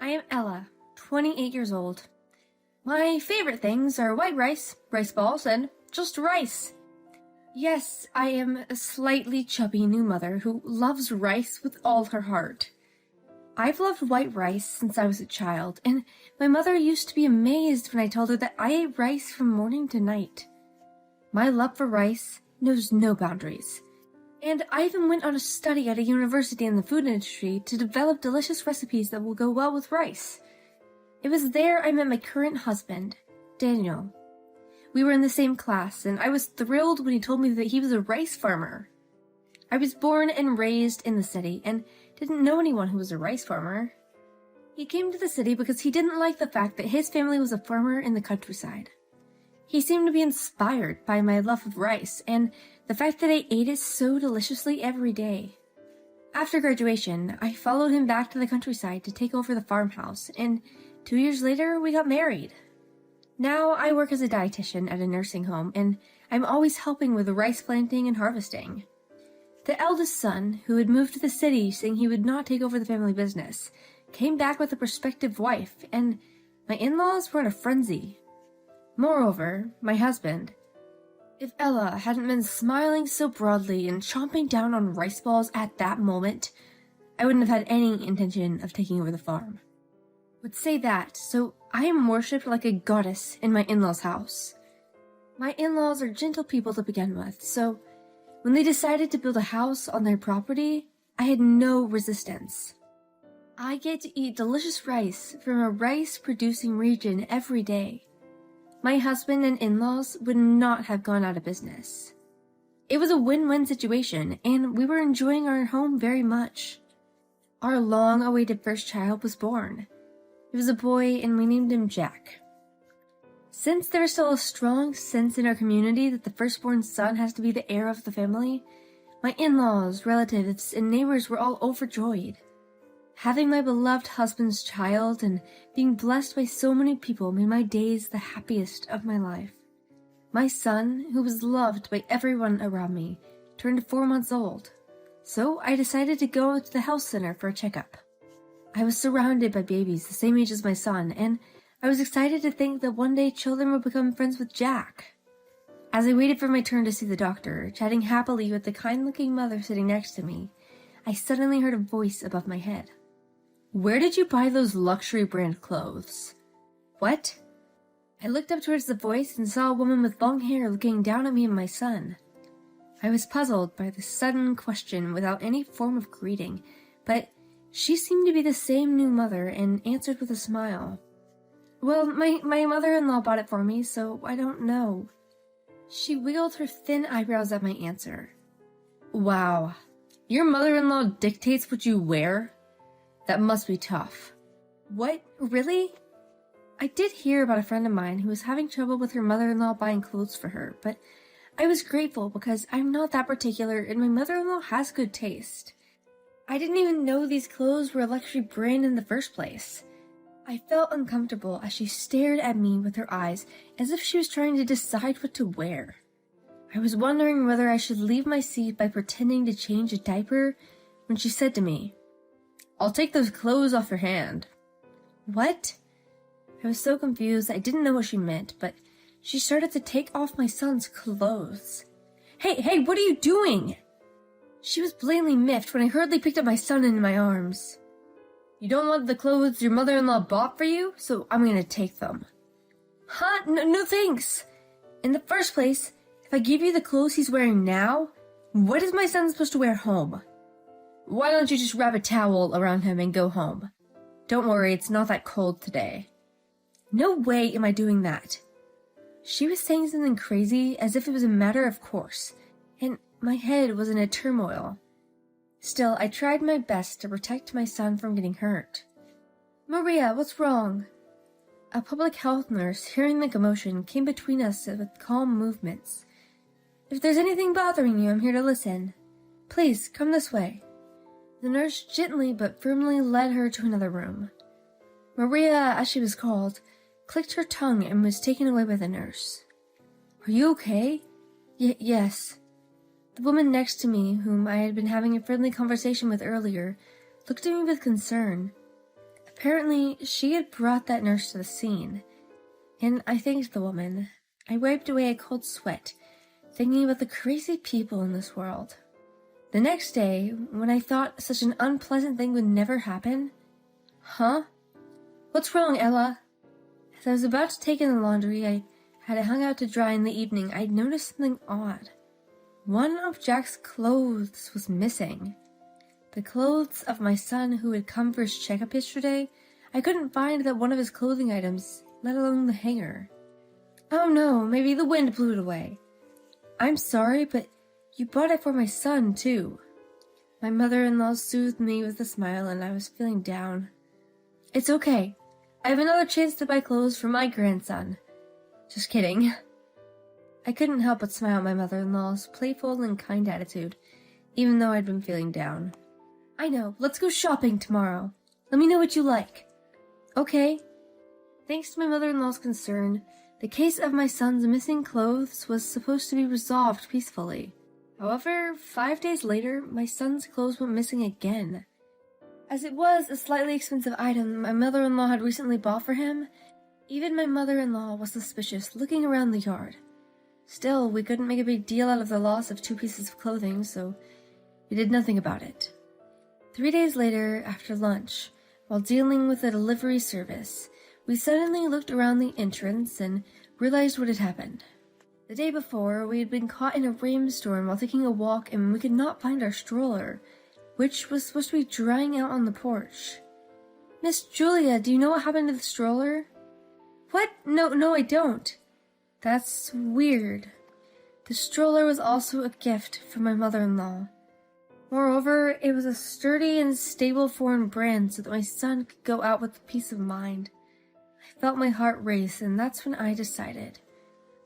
I am Ella, 28 years old. My favorite things are white rice, rice balls, and just rice. Yes, I am a slightly chubby new mother who loves rice with all her heart. I've loved white rice since I was a child, and my mother used to be amazed when I told her that I ate rice from morning to night. My love for rice knows no boundaries. And I even went on a study at a university in the food industry to develop delicious recipes that will go well with rice. It was there I met my current husband, Daniel. We were in the same class, and I was thrilled when he told me that he was a rice farmer. I was born and raised in the city and didn't know anyone who was a rice farmer. He came to the city because he didn't like the fact that his family was a farmer in the countryside. He seemed to be inspired by my love of rice and the fact that I ate it so deliciously every day. After graduation, I followed him back to the countryside to take over the farmhouse, and 2 years later, we got married. Now I work as a dietitian at a nursing home, and I'm always helping with the rice planting and harvesting. The eldest son, who had moved to the city saying he would not take over the family business, came back with a prospective wife, and my in-laws were in a frenzy. Moreover, my husband. If Ella hadn't been smiling so broadly and chomping down on rice balls at that moment, I wouldn't have had any intention of taking over the farm. Would say that, so I am worshipped like a goddess in my in-laws' house. My in-laws are gentle people to begin with, so when they decided to build a house on their property, I had no resistance. I get to eat delicious rice from a rice-producing region every day. My husband and in-laws would not have gone out of business. It was a win-win situation, and we were enjoying our home very much. Our long-awaited first child was born. It was a boy, and we named him Jack. Since there is still a strong sense in our community that the firstborn son has to be the heir of the family, my in-laws, relatives, and neighbors were all overjoyed. Having my beloved husband's child and being blessed by so many people made my days the happiest of my life. My son, who was loved by everyone around me, turned 4 months old, so I decided to go to the health center for a checkup. I was surrounded by babies the same age as my son, and I was excited to think that one day children would become friends with Jack. As I waited for my turn to see the doctor, chatting happily with the kind-looking mother sitting next to me, I suddenly heard a voice above my head. "Where did you buy those luxury brand clothes?" "What?" I looked up towards the voice and saw a woman with long hair looking down at me and my son. I was puzzled by the sudden question without any form of greeting, but she seemed to be the same new mother and answered with a smile. "Well, my mother-in-law bought it for me, so I don't know." She wiggled her thin eyebrows at my answer. "Wow, your mother-in-law dictates what you wear? That must be tough." "What? Really?" I did hear about a friend of mine who was having trouble with her mother-in-law buying clothes for her, but I was grateful because I'm not that particular and my mother-in-law has good taste. I didn't even know these clothes were a luxury brand in the first place. I felt uncomfortable as she stared at me with her eyes as if she was trying to decide what to wear. I was wondering whether I should leave my seat by pretending to change a diaper when she said to me, "I'll take those clothes off your hand." "What?" I was so confused I didn't know what she meant, but she started to take off my son's clothes. Hey, what are you doing?" She was blatantly miffed when I hurriedly picked up my son into my arms. "You don't want the clothes your mother-in-law bought for you, so I'm gonna take them." "Huh? No thanks. In the first place, if I give you the clothes he's wearing now, what is my son supposed to wear home? Why don't you just wrap a towel around him and go home? Don't worry, it's not that cold today." No way am I doing that. She was saying something crazy as if it was a matter of course, and my head was in a turmoil. Still, I tried my best to protect my son from getting hurt. "Maria, what's wrong?" A public health nurse, hearing the commotion, came between us with calm movements. "If there's anything bothering you, I'm here to listen. Please, come this way." The nurse gently but firmly led her to another room. Maria, as she was called, clicked her tongue and was taken away by the nurse. "Are you okay?" Yes. The woman next to me, whom I had been having a friendly conversation with earlier, looked at me with concern. Apparently, she had brought that nurse to the scene, and I thanked the woman. I wiped away a cold sweat, thinking about the crazy people in this world. The next day, when I thought such an unpleasant thing would never happen... Huh? What's wrong, Ella? As I was about to take in the laundry I had it hung out to dry in the evening, I'd noticed something odd. One of Jack's clothes was missing. The clothes of my son who had come for his checkup yesterday. I couldn't find that one of his clothing items, let alone the hanger. Oh no, maybe the wind blew it away. I'm sorry, but you bought it for my son, too. My mother-in-law soothed me with a smile, and I was feeling down. It's okay. I have another chance to buy clothes for my grandson. Just kidding. I couldn't help but smile at my mother-in-law's playful and kind attitude, even though I'd been feeling down. I know. Let's go shopping tomorrow. Let me know what you like. Okay. Thanks to my mother-in-law's concern, the case of my son's missing clothes was supposed to be resolved peacefully. However, 5 days later, my son's clothes went missing again. As it was a slightly expensive item my mother-in-law had recently bought for him, even my mother-in-law was suspicious, looking around the yard. Still, we couldn't make a big deal out of the loss of 2 pieces of clothing, so we did nothing about it. 3 days later, after lunch, while dealing with a delivery service, we suddenly looked around the entrance and realized what had happened. The day before, we had been caught in a rainstorm while taking a walk and we could not find our stroller, which was supposed to be drying out on the porch. Miss Julia, do you know what happened to the stroller? What? No, I don't. That's weird. The stroller was also a gift from my mother-in-law. Moreover, it was a sturdy and stable foreign brand so that my son could go out with peace of mind. I felt my heart race, and that's when I decided.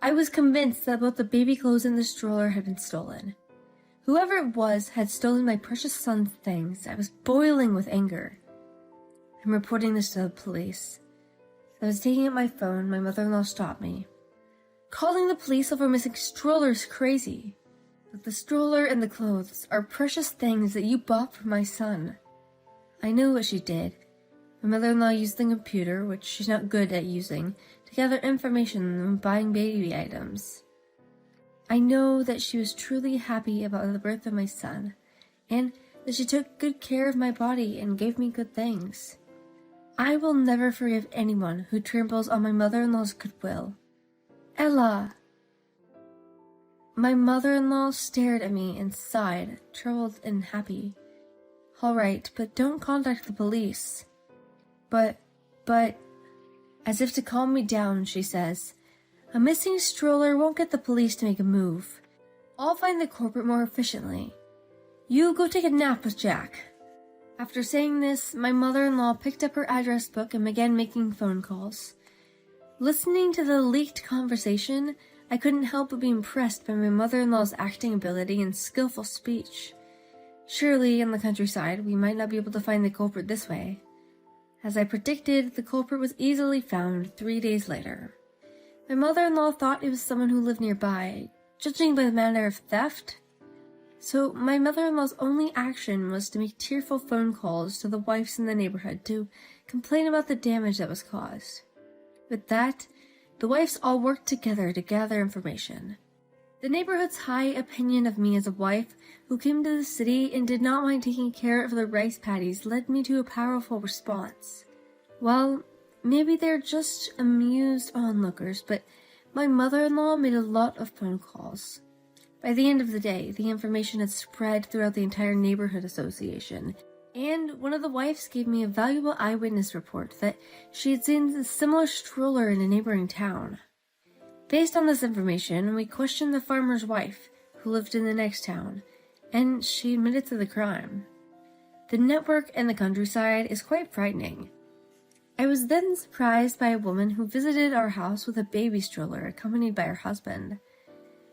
I was convinced that both the baby clothes and the stroller had been stolen. Whoever it was had stolen my precious son's things. I was boiling with anger. I'm reporting this to the police. As I was taking out my phone, my mother-in-law stopped me. Calling the police over a missing stroller is crazy. But the stroller and the clothes are precious things that you bought for my son. I knew what she did. My mother-in-law used the computer, which she's not good at using, to gather information when buying baby items. I know that she was truly happy about the birth of my son, and that she took good care of my body and gave me good things. I will never forgive anyone who tramples on my mother-in-law's goodwill. Ella! My mother-in-law stared at me and sighed, troubled and happy. All right, but don't contact the police. But, as if to calm me down, she says, a missing stroller won't get the police to make a move. I'll find the culprit more efficiently. You go take a nap with Jack. After saying this, my mother-in-law picked up her address book and began making phone calls. Listening to the leaked conversation, I couldn't help but be impressed by my mother-in-law's acting ability and skillful speech. Surely, in the countryside, we might not be able to find the culprit this way. As I predicted, the culprit was easily found 3 days later. My mother-in-law thought it was someone who lived nearby, judging by the manner of theft. So my mother-in-law's only action was to make tearful phone calls to the wives in the neighborhood to complain about the damage that was caused. With that, the wives all worked together to gather information. The neighborhood's high opinion of me as a wife who came to the city and did not mind taking care of the rice paddies led me to a powerful response. Well, maybe they're just amused onlookers, but my mother-in-law made a lot of phone calls. By the end of the day, the information had spread throughout the entire neighborhood association, and one of the wives gave me a valuable eyewitness report that she had seen a similar stroller in a neighboring town. Based on this information, we questioned the farmer's wife, who lived in the next town, and she admitted to the crime. The network in the countryside is quite frightening. I was then surprised by a woman who visited our house with a baby stroller accompanied by her husband.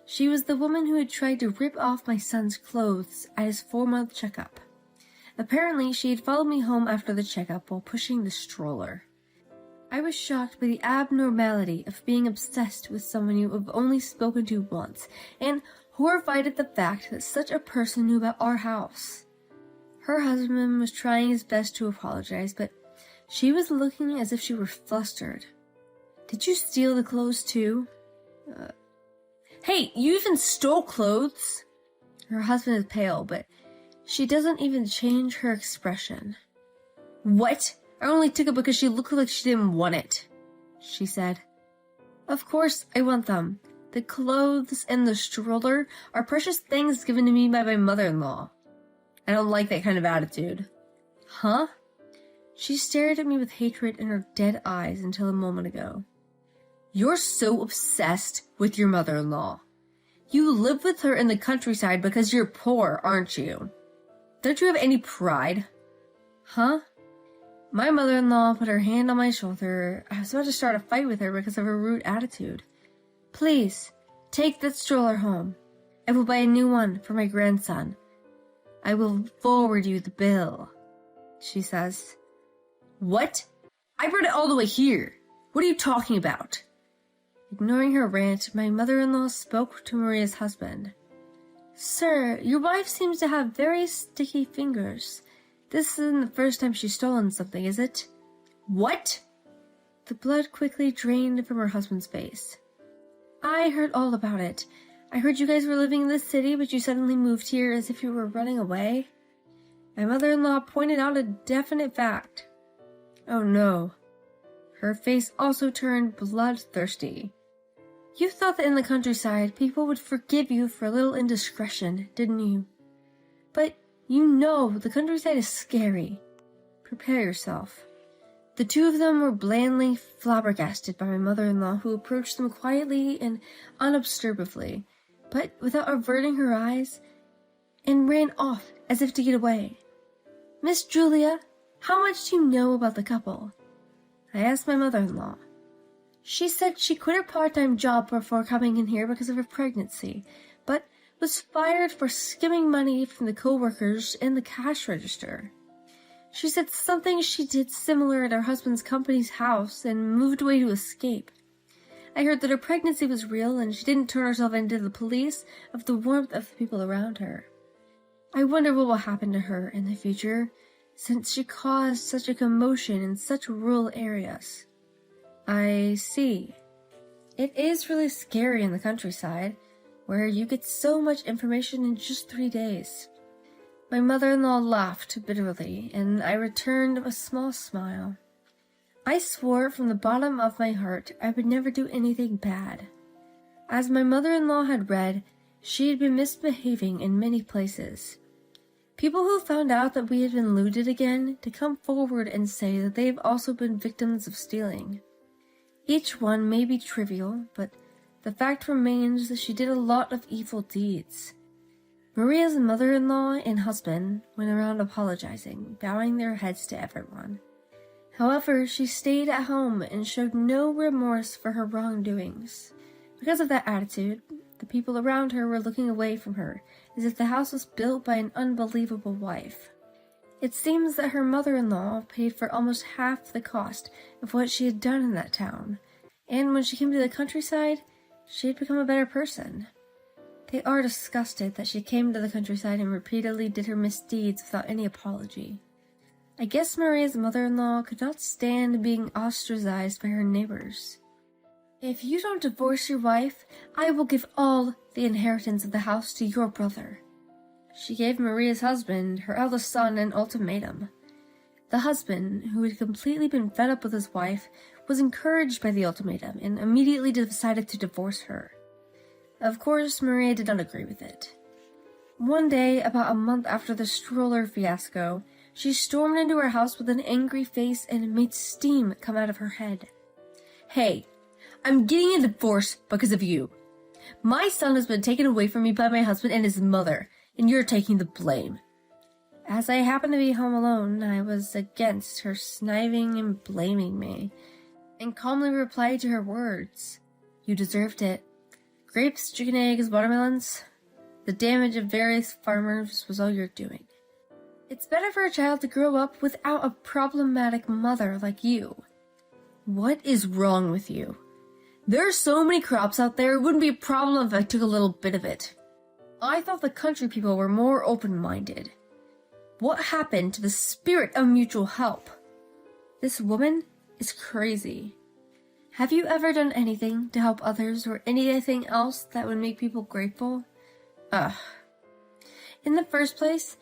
She was the woman who had tried to rip off my son's clothes at his 4-month checkup. Apparently, she had followed me home after the checkup while pushing the stroller. I was shocked by the abnormality of being obsessed with someone you have only spoken to once, and horrified at the fact that such a person knew about our house. Her husband was trying his best to apologize, but She was looking as if she were flustered. Did you steal the clothes too? Hey, you even stole clothes? Her husband is pale, but she doesn't even change her expression. What? I only took it because she looked like she didn't want it, she said. Of course I want them. The clothes and the stroller are precious things given to me by my mother-in-law. I don't like that kind of attitude. Huh? She stared at me with hatred in her dead eyes until a moment ago. You're so obsessed with your mother-in-law. You live with her in the countryside because you're poor, aren't you? Don't you have any pride? Huh? My mother-in-law put her hand on my shoulder. I was about to start a fight with her because of her rude attitude. Please, take that stroller home. I will buy a new one for my grandson. I will forward you the bill, she says. What? I brought it all the way here. What are you talking about? Ignoring her rant, my mother-in-law spoke to Maria's husband. Sir, your wife seems to have very sticky fingers. This isn't the first time she's stolen something, is it? What? The blood quickly drained from her husband's face. I heard all about it. I heard you guys were living in this city, but you suddenly moved here as if you were running away. My mother-in-law pointed out a definite fact. Oh no. Her face also turned bloodthirsty. You thought that in the countryside, people would forgive you for a little indiscretion, didn't you? But you know the countryside is scary. Prepare yourself. The two of them were blandly flabbergasted by my mother-in-law, who approached them quietly and unobtrusively, but without averting her eyes, and ran off as if to get away. Miss Julia, how much do you know about the couple? I asked my mother-in-law. She said she quit her part-time job before coming in here because of her pregnancy, but was fired for skimming money from the co-workers in the cash register. She said something she did similar at her husband's company's house and moved away to escape. I heard that her pregnancy was real and she didn't turn herself into the police of the warmth of the people around her. I wonder what will happen to her in the future, since she caused such a commotion in such rural areas. I see. It is really scary in the countryside, where you get so much information in just 3 days. My mother-in-law laughed bitterly, and I returned a small smile. I swore from the bottom of my heart I would never do anything bad. As my mother-in-law had read, she had been misbehaving in many places. People who found out that we had been looted again to come forward and say that they have also been victims of stealing. Each one may be trivial, but the fact remains that she did a lot of evil deeds. Maria's mother-in-law and husband went around apologizing, bowing their heads to everyone. However, she stayed at home and showed no remorse for her wrongdoings. Because of that attitude, the people around her were looking away from her, as if the house was built by an unbelievable wife. It seems that her mother-in-law paid for almost half the cost of what she had done in that town, and when she came to the countryside, she had become a better person. They are disgusted that she came to the countryside and repeatedly did her misdeeds without any apology. I guess Maria's mother-in-law could not stand being ostracized by her neighbors. If you don't divorce your wife, I will give all the inheritance of the house to your brother. She gave Maria's husband, her eldest son, an ultimatum. The husband, who had completely been fed up with his wife, was encouraged by the ultimatum and immediately decided to divorce her. Of course, Maria did not agree with it. One day, about a month after the stroller fiasco, she stormed into her house with an angry face and made steam come out of her head. Hey, I'm getting a divorce because of you. My son has been taken away from me by my husband and his mother, and you're taking the blame. As I happened to be home alone, I was against her sniving and blaming me, and calmly replied to her words. You deserved it. Grapes, chicken eggs, watermelons. The damage of various farmers was all you're doing. It's better for a child to grow up without a problematic mother like you. What is wrong with you? There are so many crops out there, it wouldn't be a problem if I took a little bit of it. I thought the country people were more open-minded. What happened to the spirit of mutual help? This woman is crazy. Have you ever done anything to help others or anything else that would make people grateful? Ugh. In the first place,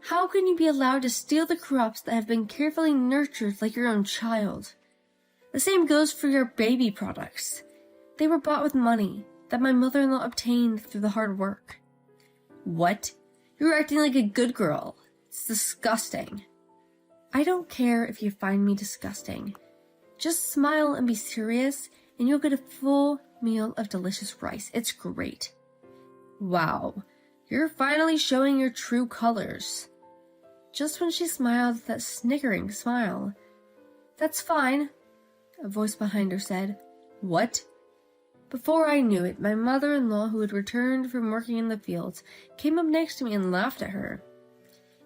how can you be allowed to steal the crops that have been carefully nurtured like your own child? The same goes for your baby products. They were bought with money that my mother-in-law obtained through the hard work. What? You're acting like a good girl. It's disgusting. I don't care if you find me disgusting. Just smile and be serious, and you'll get a full meal of delicious rice. It's great. Wow, you're finally showing your true colors. Just when she smiled that snickering smile. That's fine, a voice behind her said. What? Before I knew it, my mother-in-law, who had returned from working in the fields, came up next to me and laughed at her.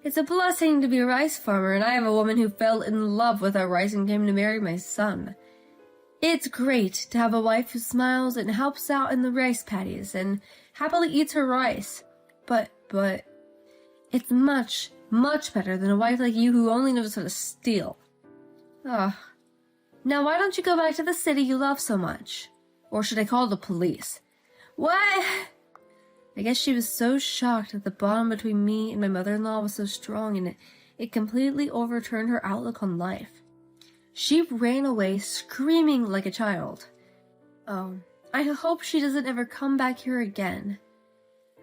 It's a blessing to be a rice farmer, and I have a woman who fell in love with our rice and came to marry my son. It's great to have a wife who smiles and helps out in the rice paddies and happily eats her rice. But it's much, much better than a wife like you who only knows how to steal. Ugh. Now why don't you go back to the city you love so much? Or should I call the police? What? I guess she was so shocked that the bond between me and my mother-in-law was so strong, and it completely overturned her outlook on life. She ran away screaming like a child. Oh, I hope she doesn't ever come back here again.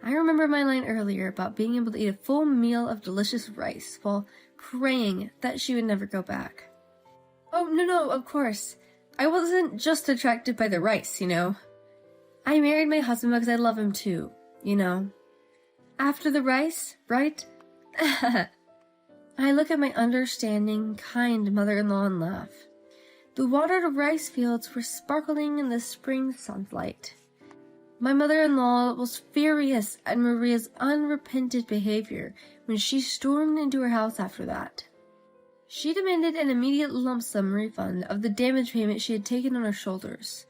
I remember my line earlier about being able to eat a full meal of delicious rice while praying that she would never go back. Oh, no, of course. I wasn't just attracted by the rice, you know. I married my husband because I love him too, you know. After the rice, right? I look at my understanding, kind mother-in-law and laugh. The watered rice fields were sparkling in the spring sunlight. My mother-in-law was furious at Maria's unrepentant behavior when she stormed into her house after that. She demanded an immediate lump sum refund of the damage payment she had taken on her shoulders.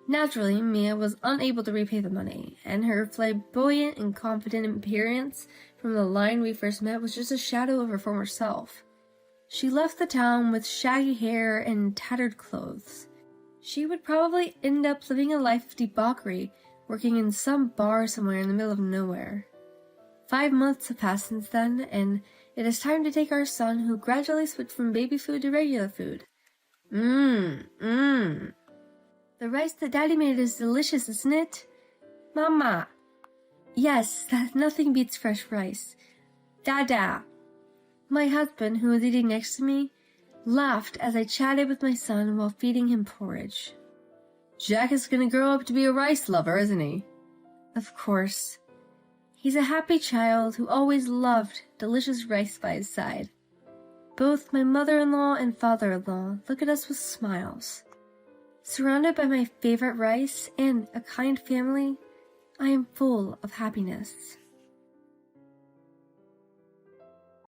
Naturally, Mia was unable to repay the money, and her flamboyant and confident appearance from the line we first met was just a shadow of her former self. She left the town with shaggy hair and tattered clothes. She would probably end up living a life of debauchery, working in some bar somewhere in the middle of nowhere. 5 months have passed since then, and it is time to take our son, who gradually switched from baby food to regular food. The rice that Daddy made is delicious, isn't it? Mama. Yes, nothing beats fresh rice. Dada. My husband, who was eating next to me, laughed as I chatted with my son while feeding him porridge. Jack is gonna grow up to be a rice lover, isn't he? Of course. He's a happy child who always loved delicious rice by his side. Both my mother-in-law and father-in-law look at us with smiles. Surrounded by my favorite rice and a kind family, I am full of happiness.